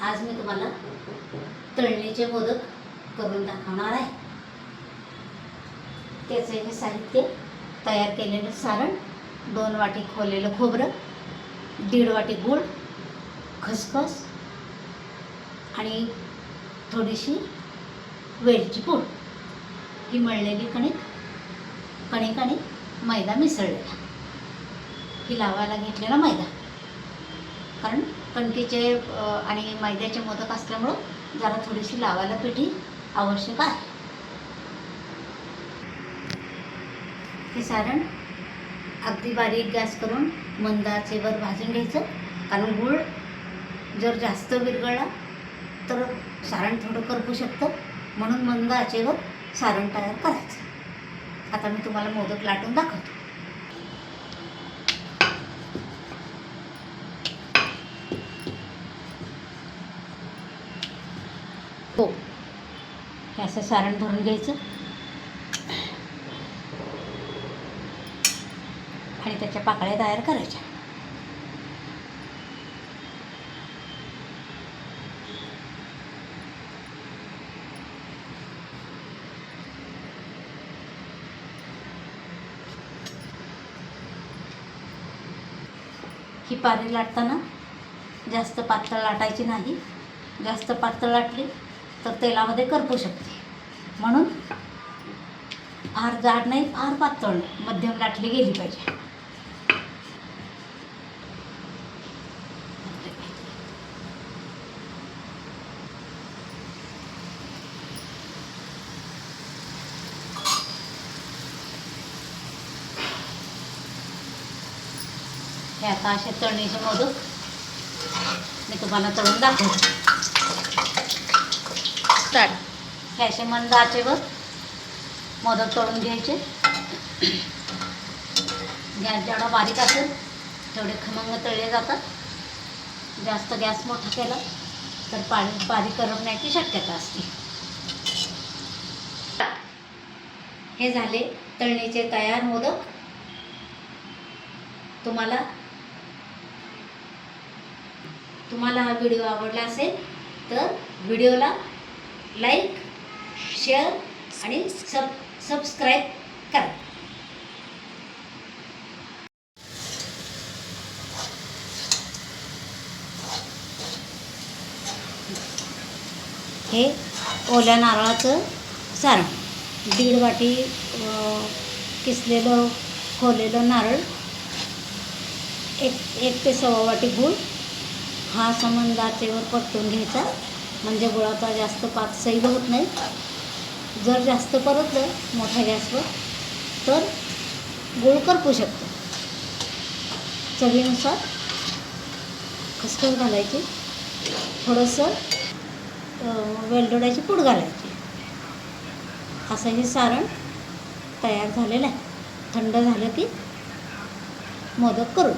आज मी तुम्हाला तळणीचे मोदक करून दाखवणार आहे। त्याचे हे साहित्य: तयार केलेलं सारण, 2 वाटी खोलेलं खोबरं, 1.5 वाटी गूळ, खसखस आणि थोडीशी वेलची पूड, ही मळलेली कणिक आणि मैदा मिसळलेला, ही लावायला घेतलेला मैदा। कारण कणकेचे आणि मैद्याचे मोदक असल्यामुळं जरा थोडीशी लावायला पिठी आवश्यक आहे। हे सारण अगदी बारीक गॅस करून मंद आचेवर भाजून घ्यायचं, कारण गूळ जर जास्त विरघळला तर सारण थोडं करपू शकतं, म्हणून मंद आचेवर सारण तयार करायचं। आता मी तुम्हाला मोदक लाटून दाखवतो। हे असं सारण भरून घ्यायचं आणि त्याच्या पाकळ्या तयार करायच्या। ही पारी लाटताना जास्त पातळ लाटायची नाही, जास्त पातळ लाटली तर तेलामध्ये करपू शकते, म्हणून फार जाड नाही फार पातळ नाही, मध्यम लाटली गेली पाहिजे। हे आता असे तळणीचे मोदक मी तुम्हाला तळून दाखवते। हे असे मंद आचेवर मोदक तळून घ्यायचे। गॅस जेवढा बारीक असेल तेवढे खमंग तळले जातात। जास्त गॅस मोठा केला तर पारी करपण्याची शक्यता असते। हे झाले तळणीचे तयार मोदक। तुम्हाला हा व्हिडिओ आवडला असेल तर व्हिडिओला लाईक, शेअर आणि सबस्क्राईब करा। हे ओल्या नारळाचं सारण, 1.5 वाटी किसलेलं खोलेलं नारळ, 1 ते 1.25 वाटी गूळ, हा मंद आचेवर परतून घ्यायचा, म्हणजे गुळाचा जास्त पाक सैल होत नाही। जर जास्त परतलं मोठ्या गॅसवर तर गूळ करपू शकतो। चवीनुसार खसखस घालायची, थोडंसं वेलदोड्याची पूड घालायची। असं हे सारण तयार झालेलं आहे। थंड झालं की मोदक करू।